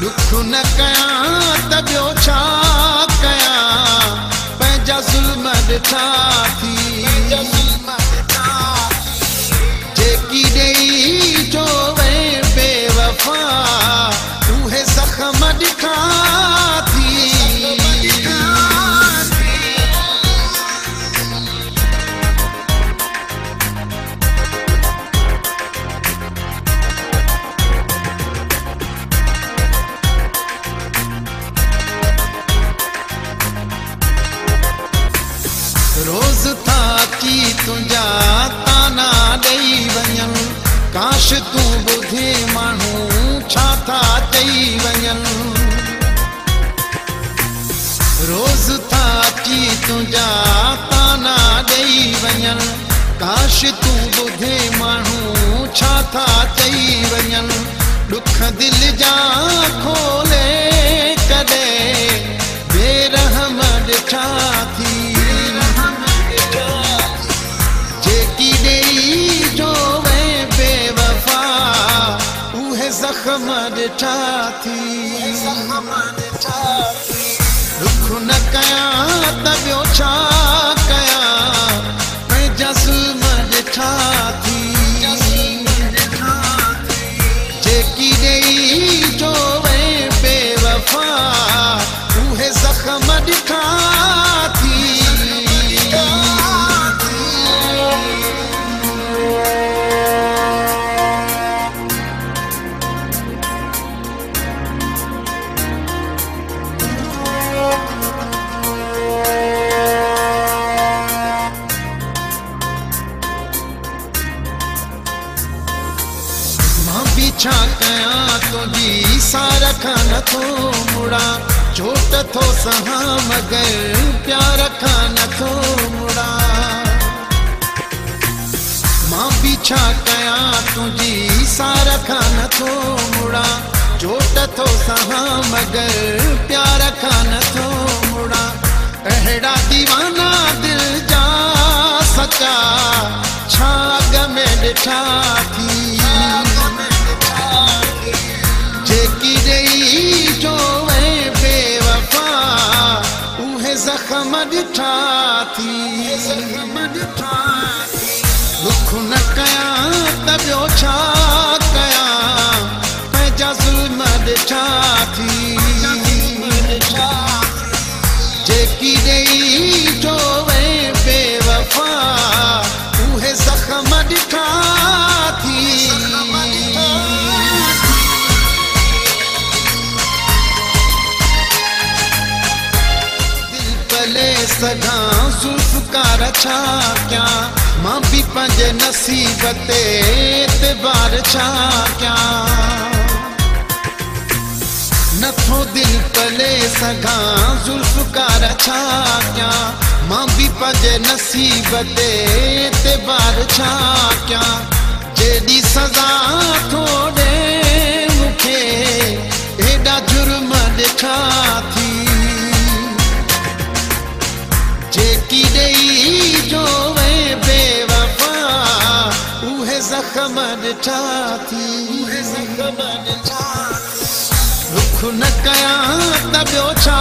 दुख न कयां त ॿियो छा कयां, पंहिंजा ज़ुल्म ॾिठा थी। जेकी ॾेई जो वे बेवफ़ा, उहे ज़ख़्म ॾिठा थी। रोज़ था की तुंहिंजा ताना ॾेई वञनि, काश तूं ॿुधे माण्हू छा था चई वञनि। रोज़ था की तुंहिंजा ताना ॾेई वञनि, काश तूं ॿुधे माण्हू छा था चई वञनि। ॾुख दिलि जा खोले कॾहिं बेरहम ॾिठा थी। जेकी ॾेई जो वे बेवफ़ा, उहे ज़ख़्म ॾिठा थी। दुख न कयां त ॿियो छा कयां, पंहिंजा ज़ुल्म ॾिठा थी। जेकी ॾेई जो वे बेवफ़ा, उहे ज़ख़्म ॾिठा थी। छा कयां तुंहिंजी सार खां नथो मुड़ा, चोट थो सहां मगर प्यार खां नथो मुड़ा। मां बि छा कयां तुंहिंजी सार खां नथो मुड़ा, चोट थो सहां मगर प्यार खां नथो मुड़ा। अहिड़ा दीवाना दिल जा सचा छा अॻ में ॾिठा थी। जेकी ॾेई जो वे बेवफ़ा, उहे ज़ख़्म ॾिठा थी। दुख न कयां त ॿियो छा कयां, पंहिंजा ज़ुल्म ॾिठा थी। जेकी ॾेई जो वे बेवफ़ा, उहे ज़ख़्म ॾिठा थी। सघां ज़ुल्फ़कार छा कयां, मां बि पंहिंजे नसीब ते एतबार छा कयां। नथो दिल पले सघां ज़ुल्फ़कार छा कयां, मां बि पंहिंजे नसीब ते एतबार छा कयां। जेॾी सज़ा थो ॾे मूंखे, हेॾा जुर्म ॾिठा थी। जेकी ॾेई जो वे बेवफ़ा, उहे ज़ख़्म ॾिठा थी। दुख न कयां त ॿियो छा